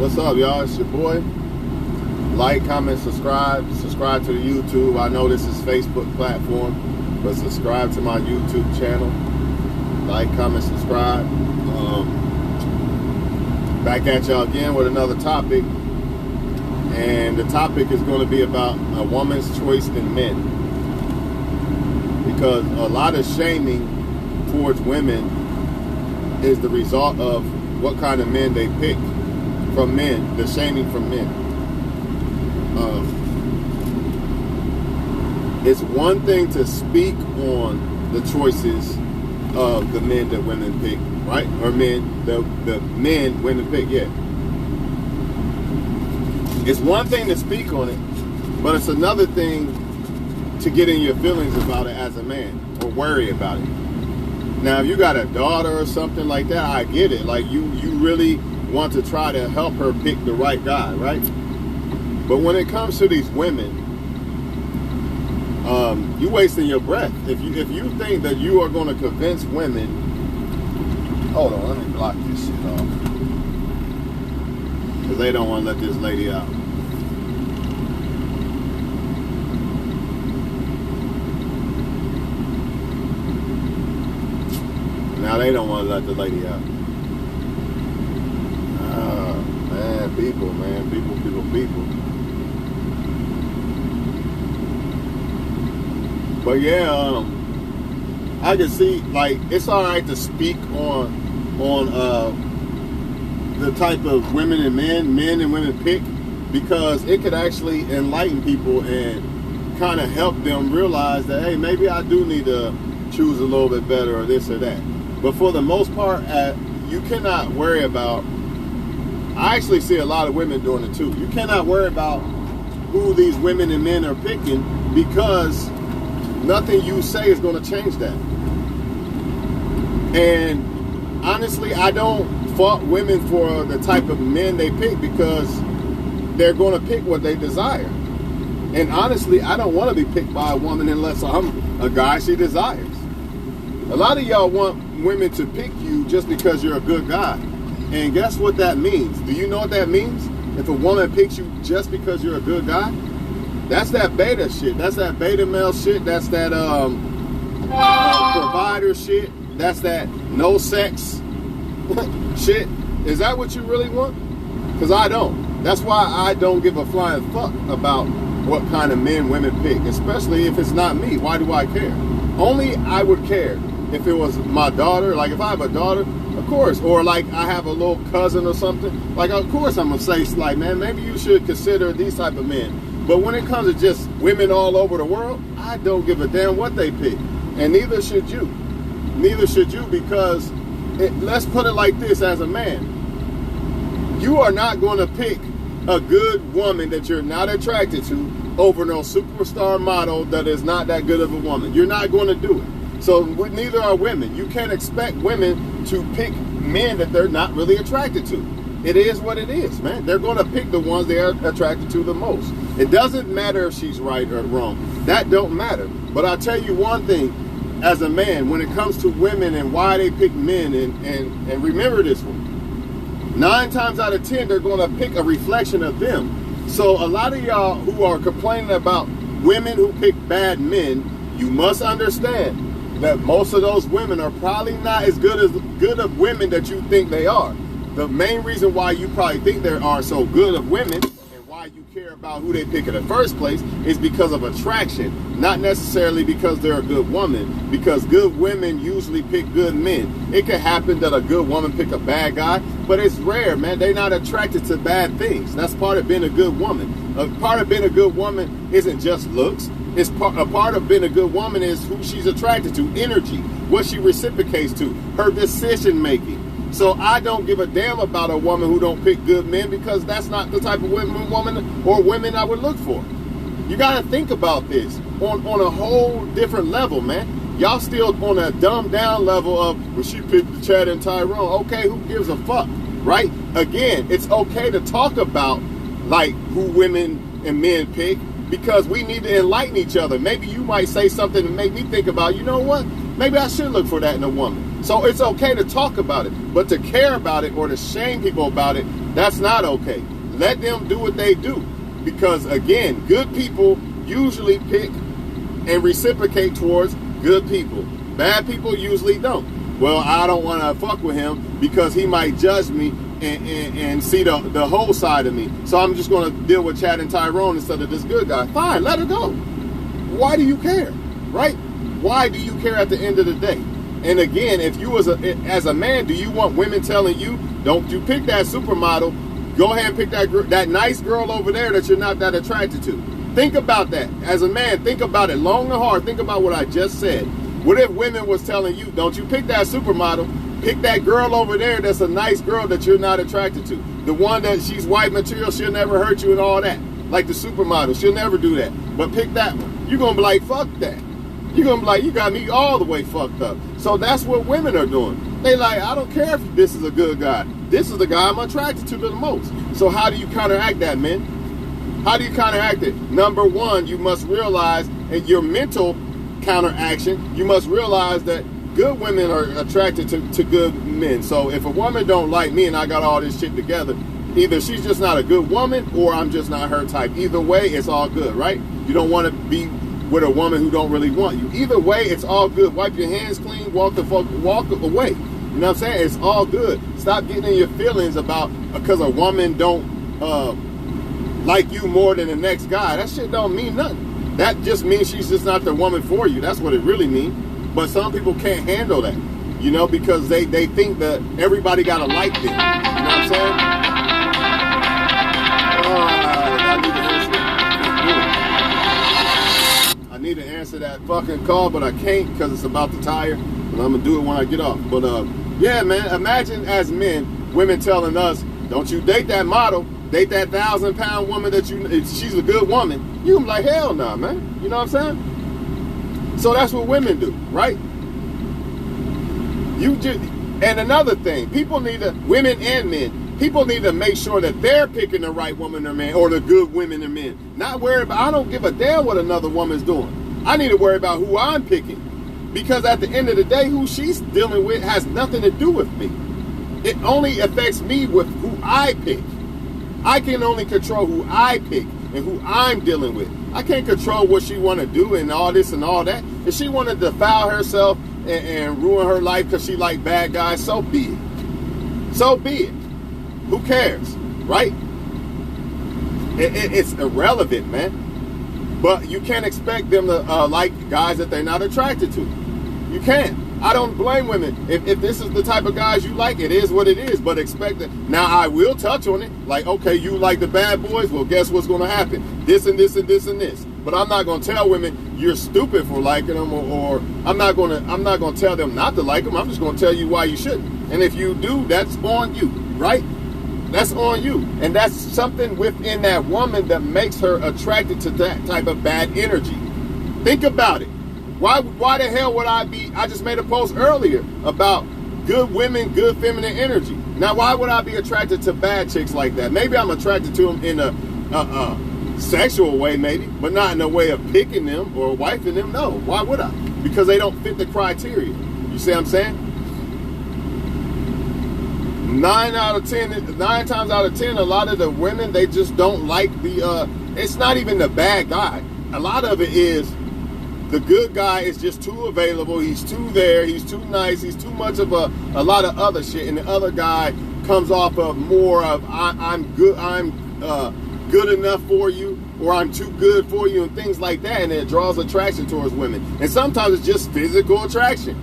What's up, y'all? It's your boy. Like, comment, subscribe. Subscribe to the YouTube. I know this is Facebook platform, but subscribe to my YouTube channel. Like, comment, subscribe. Back at y'all again with another topic. And the topic is going to be about a woman's choice in men. Because a lot of shaming towards women is the result of what kind of men they pick from men, the shaming from men. It's one thing to speak on the choices of the men that women pick, right? Or men, the men women pick, yeah. It's one thing to speak on it, but it's another thing to get in your feelings about it as a man or worry about it. Now, if you got a daughter or something like that, I get it. Like, you really want to try to help her pick the right guy, right? But when it comes to these women, you wasting your breath. If you think that you are going to convince women, hold on, let me block this shit off, because they don't want to let this lady out. Now they don't want to let the lady out. Man, people. But yeah, I can see, like, it's all right to speak on the type of women and men and women pick, because it could actually enlighten people and kind of help them realize that, hey, maybe I do need to choose a little bit better or this or that. But for the most part, you cannot worry about, I actually see a lot of women doing it too. You cannot worry about who these women and men are picking, because nothing you say is going to change that. And honestly, I don't fault women for the type of men they pick, because they're going to pick what they desire. And honestly, I don't want to be picked by a woman unless I'm a guy she desires. A lot of y'all want women to pick you just because you're a good guy. And guess what that means? Do you know what that means? If a woman picks you just because you're a good guy, that's that beta shit. That's that beta male shit. That's that provider shit. That's that no sex shit. Is that what you really want? Because I don't. That's why I don't give a flying fuck about what kind of men women pick, especially if it's not me. Why do I care? Only I would care if it was my daughter. Like, if I have a daughter, of course. Or like I have a little cousin or something. Like, of course I'm going to say, like, man, maybe you should consider these type of men. But when it comes to just women all over the world, I don't give a damn what they pick. And neither should you. Neither should you, because let's put it like this, as a man. You are not going to pick a good woman that you're not attracted to over no superstar model that is not that good of a woman. You're not going to do it. So neither are women. You can't expect women to pick men that they're not really attracted to. It is what it is, man. They're going to pick the ones they are attracted to the most. It doesn't matter if she's right or wrong. That don't matter. But I'll tell you one thing, as a man, when it comes to women and why they pick men, and remember this one, 9 times out of 10, they're going to pick a reflection of them. So a lot of y'all who are complaining about women who pick bad men, you must understand that most of those women are probably not as good of women that you think they are. The main reason why you probably think there are so good of women, and why you care about who they pick in the first place, is because of attraction, not necessarily because they're a good woman. Because good women usually pick good men. It could happen that a good woman pick a bad guy, but it's rare, man. They're not attracted to bad things. That's part of being a good woman. A part of being a good woman isn't just looks. A part of being a good woman is who she's attracted to, energy, what she reciprocates to, her decision making. So I don't give a damn about a woman who don't pick good men, because that's not the type of woman or women I would look for. You got to think about this on a whole different level, man. Y'all still on a dumbed down level of, well, she picked Chad and Tyrone. Okay, who gives a fuck, right? Again, it's okay to talk about, like, who women and men pick, because we need to enlighten each other. Maybe you might say something to make me think about, you know what? Maybe I should look for that in a woman. So it's okay to talk about it, but to care about it or to shame people about it, that's not okay. Let them do what they do. Because again, good people usually pick and reciprocate towards good people. Bad people usually don't. Well, I don't want to fuck with him because he might judge me and see the whole side of me. So I'm just going to deal with Chad and Tyrone instead of this good guy. Fine, let her go. Why do you care, right? Why do you care at the end of the day? And again, if you as a man, do you want women telling you, don't you pick that supermodel? Go ahead and pick that nice girl over there that you're not that attracted to. Think about that. As a man, think about it long and hard. Think about what I just said. What if women was telling you, don't you pick that supermodel? Pick that girl over there that's a nice girl that you're not attracted to. The one that she's white material, she'll never hurt you and all that. Like the supermodel, she'll never do that. But pick that one. You're going to be like, fuck that. You're going to be like, you got me all the way fucked up. So that's what women are doing. They like, I don't care if this is a good guy. This is the guy I'm attracted to the most. So how do you counteract that, men? How do you counteract it? Number one, you must realize in your mental counteraction, you must realize that good women are attracted to good men. So if a woman don't like me and I got all this shit together, either she's just not a good woman or I'm just not her type. Either way, it's all good, right? You don't want to be with a woman who don't really want you. Either way, it's all good. Wipe your hands clean, walk away. You know what I'm saying? It's all good. Stop getting in your feelings about because a woman don't like you more than the next guy. That shit don't mean nothing. That just means she's just not the woman for you. That's what it really means. But some people can't handle that, you know, because they think that everybody gotta like them. You know what I'm saying? I need to answer that fucking call, but I can't because it's about to tire, and I'm gonna do it when I get off. But yeah, man, imagine as men, women telling us, don't you date that model, date that 1,000-pound woman that she's a good woman. You gonna be like, hell nah, man. You know what I'm saying? So that's what women do, right? And another thing, women and men, people need to make sure that they're picking the right woman or man, or the good women and men. Not worry about, I don't give a damn what another woman's doing. I need to worry about who I'm picking. Because at the end of the day, who she's dealing with has nothing to do with me. It only affects me with who I pick. I can only control who I pick and who I'm dealing with. I can't control what she want to do and all this and all that. If she want to defile herself and ruin her life because she like bad guys, so be it. So be it. Who cares, right? It's irrelevant, man. But you can't expect them to like guys that they're not attracted to. You can't. I don't blame women. If this is the type of guys you like, it is what it is. But expect it. Now, I will touch on it. Like, okay, you like the bad boys? Well, guess what's going to happen? This and this and this and this. But I'm not going to tell women you're stupid for liking them, or I'm not going to tell them not to like them. I'm just going to tell you why you shouldn't. And if you do, that's on you, right? That's on you. And that's something within that woman that makes her attracted to that type of bad energy. Think about it. Why the hell would I just made a post earlier about good women, good feminine energy. Now, why would I be attracted to bad chicks like that? Maybe I'm attracted to them in a sexual way, maybe, but not in a way of picking them or wifing them. No, why would I? Because they don't fit the criteria. You see what I'm saying? 9 times out of 10, a lot of the women, they just don't like it's not even the bad guy. A lot of it is the good guy is just too available. He's too there. He's too nice. He's too much of a lot of other shit. And the other guy comes off of more of I'm good. I'm good enough for you, or I'm too good for you, and things like that. And it draws attraction towards women. And sometimes it's just physical attraction.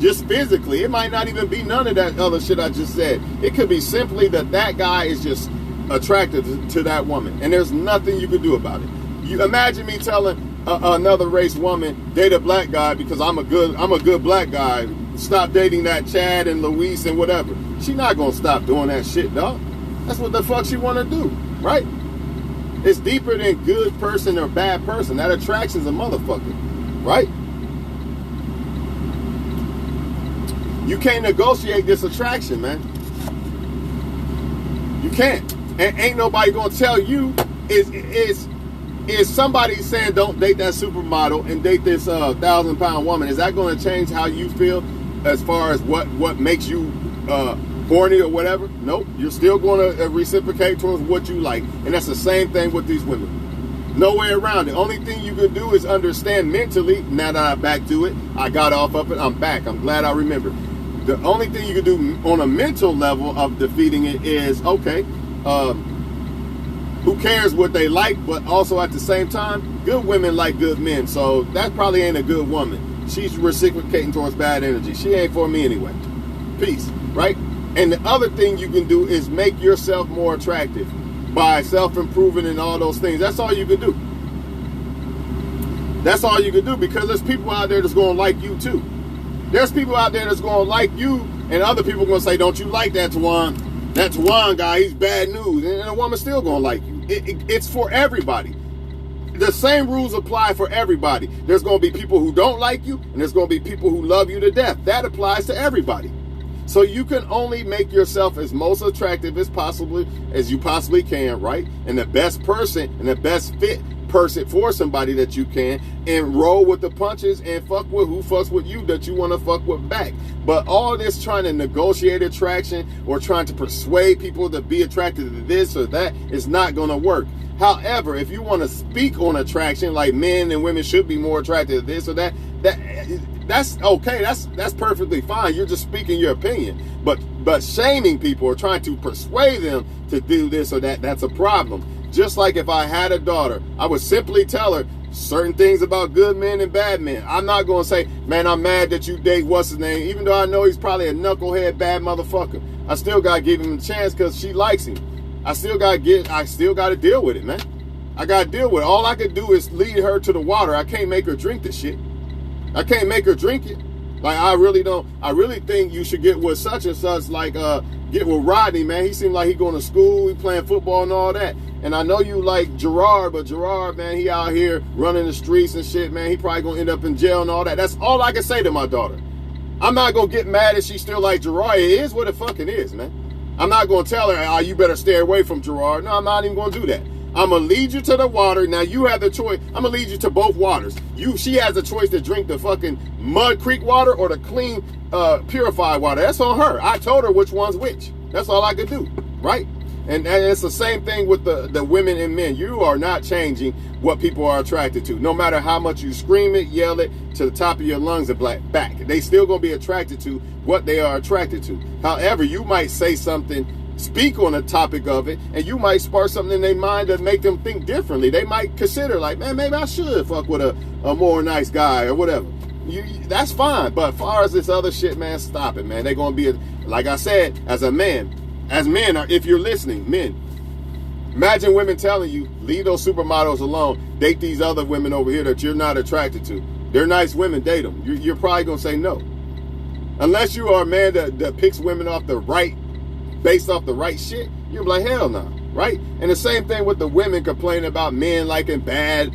Just physically. It might not even be none of that other shit I just said. It could be simply that guy is just attracted to that woman. And there's nothing you can do about it. You imagine me telling another race woman, date a black guy because I'm a good black guy. Stop dating that Chad and Luis and whatever. She not gonna stop doing that shit, dog. That's what the fuck she wanna do, right? It's deeper than good person or bad person. That attraction's a motherfucker, right? You can't negotiate this attraction, man. You can't. And ain't nobody gonna tell you is somebody saying don't date that supermodel and date this 1,000-pound woman. Is that going to change how you feel? as far as what makes you horny or whatever. Nope, you're still going to reciprocate towards what you like. And that's the same thing with these women. No way around it. Only thing you can do is understand mentally. Now that I'm back to it, I got off of it, I'm back. I'm glad I remembered. The only thing you can do on a mental level of defeating it is, okay, who cares what they like, but also at the same time, good women like good men. So that probably ain't a good woman. She's reciprocating towards bad energy. She ain't for me anyway. Peace, right? And the other thing you can do is make yourself more attractive by self-improving and all those things. That's all you can do. That's all you can do, because there's people out there that's going to like you too. There's people out there that's going to like you, and other people are going to say, don't you like that Tawan? That Tawan guy, he's bad news. And a woman's still going to like you. It's for everybody. The same rules apply for everybody. There's going to be people who don't like you, and there's going to be people who love you to death. That applies to everybody. So you can only make yourself as most attractive as you possibly can, right? And the best person and the best fit person for somebody that you can, and roll with the punches and fuck with who fucks with you that you want to fuck with back. But all this trying to negotiate attraction or trying to persuade people to be attracted to this or that is not going to work. However, if you want to speak on attraction, like men and women should be more attracted to this or that, that's okay. That's perfectly fine. You're just speaking your opinion. But shaming people or trying to persuade them to do this or that, that's a problem. Just like if I had a daughter, I would simply tell her certain things about good men and bad men. I'm not going to say, man, I'm mad that you date what's his name, even though I know he's probably a knucklehead bad motherfucker. I still got to give him a chance because she likes him. I still got to deal with it, man. I got to deal with it. All I can do is lead her to the water. I can't make her drink the shit. I can't make her drink it. Like, I really think you should get with such and such, like, get with Rodney, man. He seemed like he going to school, he playing football and all that. And I know you like Gerard, but Gerard, man, he out here running the streets and shit, man. He probably going to end up in jail and all that. That's all I can say to my daughter. I'm not going to get mad if she still like Gerard. It is what it fucking is, man. I'm not going to tell her, oh, you better stay away from Gerard. No, I'm not even going to do that. I'm going to lead you to the water. Now, you have the choice. I'm going to lead you to both waters. She has a choice to drink the fucking Mud Creek water or the clean, purified water. That's on her. I told her which one's which. That's all I could do, right? And it's the same thing with the women and men. You are not changing what people are attracted to. No matter how much you scream it, yell it to the top of your lungs and back. They still going to be attracted to what they are attracted to. However, you might say something, speak on a topic of it, and you might spark something in their mind that make them think differently. They might consider, like, man, maybe I should fuck with a more nice guy or whatever. That's fine. But as far as this other shit, man, stop it, man. They're going to be, like I said, as men, if you're listening, men, imagine women telling you, leave those supermodels alone. Date these other women over here that you're not attracted to. They're nice women, date them. You're probably going to say no. Unless you are a man that picks women based off the right shit, you're like, hell no, right? And the same thing with the women complaining about men liking bad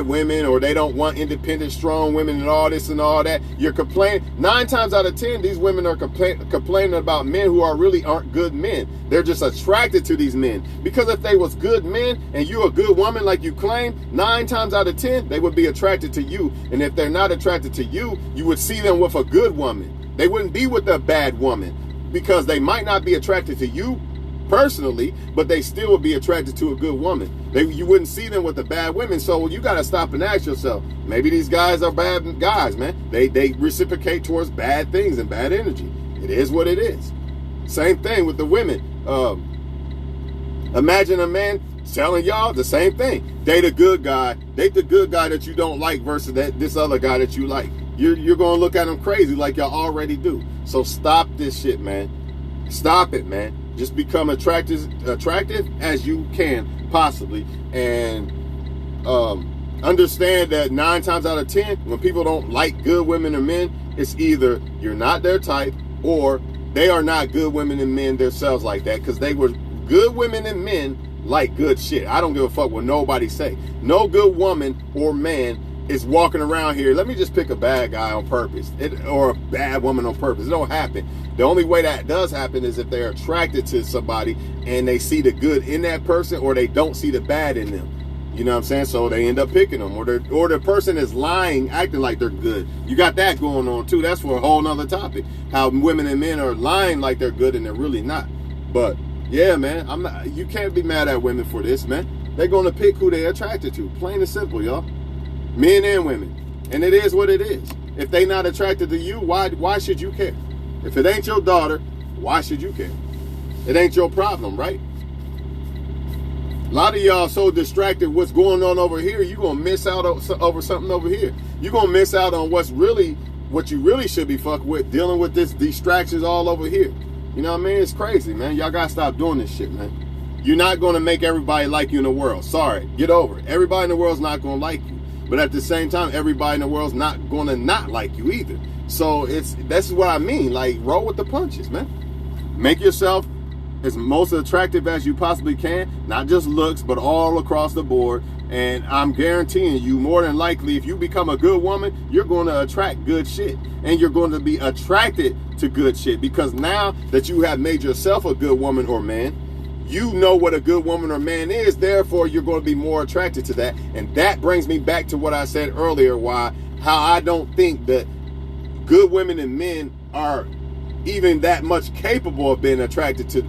women, or they don't want independent, strong women and all this and all that. You're complaining. 9 times out of 10, these women are complaining about men who aren't good men. They're just attracted to these men. Because if they was good men and you're a good woman like you claim, 9 times out of 10, they would be attracted to you. And if they're not attracted to you, you would see them with a good woman. They wouldn't be with a bad woman, because they might not be attracted to you personally, but they still would be attracted to a good woman. You wouldn't see them with the bad women. So you got to stop and ask yourself, maybe these guys are bad guys, man. They reciprocate towards bad things and bad energy. It is what it is. Same thing with the women. Imagine a man telling y'all the same thing. Date a good guy. Date the good guy that you don't like versus this other guy that you like. You're going to look at him crazy like y'all already do. So stop this shit, man. Stop it, man. Just become attractive as you can possibly. And understand that 9 times out of 10, when people don't like good women or men, it's either you're not their type or they are not good women and men themselves like that, because they were good women and men like good shit. I don't give a fuck what nobody say. No good woman or man is walking around here, let me just pick a bad guy on purpose, or a bad woman on purpose. It don't happen. The only way that does happen is if they're attracted to somebody and they see the good in that person, or they don't see the bad in them. You know what I'm saying? So they end up picking them, or the person is lying, acting like they're good. You got that going on too. That's for a whole nother topic. How women and men are lying like they're good and they're really not. But yeah, man, you can't be mad at women for this, man. They're gonna pick who they're attracted to. Plain and simple, y'all. Men and women. And it is what it is. If they not attracted to you, why should you care? If it ain't your daughter, why should you care? It ain't your problem, right? A lot of y'all so distracted what's going on over here, you're going to miss out over something over here. You're going to miss out on what you really should be fucked with, dealing with this distractions all over here. You know what I mean? It's crazy, man. Y'all got to stop doing this shit, man. You're not going to make everybody like you in the world. Sorry. Get over it. Everybody in the world's not going to like you. But at the same time, everybody in the world's not going to not like you either. So that's what I mean. Like, roll with the punches, man. Make yourself as most attractive as you possibly can, not just looks, but all across the board. And I'm guaranteeing you, more than likely, if you become a good woman, you're going to attract good shit. And you're going to be attracted to good shit, because now that you have made yourself a good woman or man, you know what a good woman or man is. Therefore, you're going to be more attracted to that. And that brings me back to what I said earlier, how I don't think that good women and men are even that much capable of being attracted to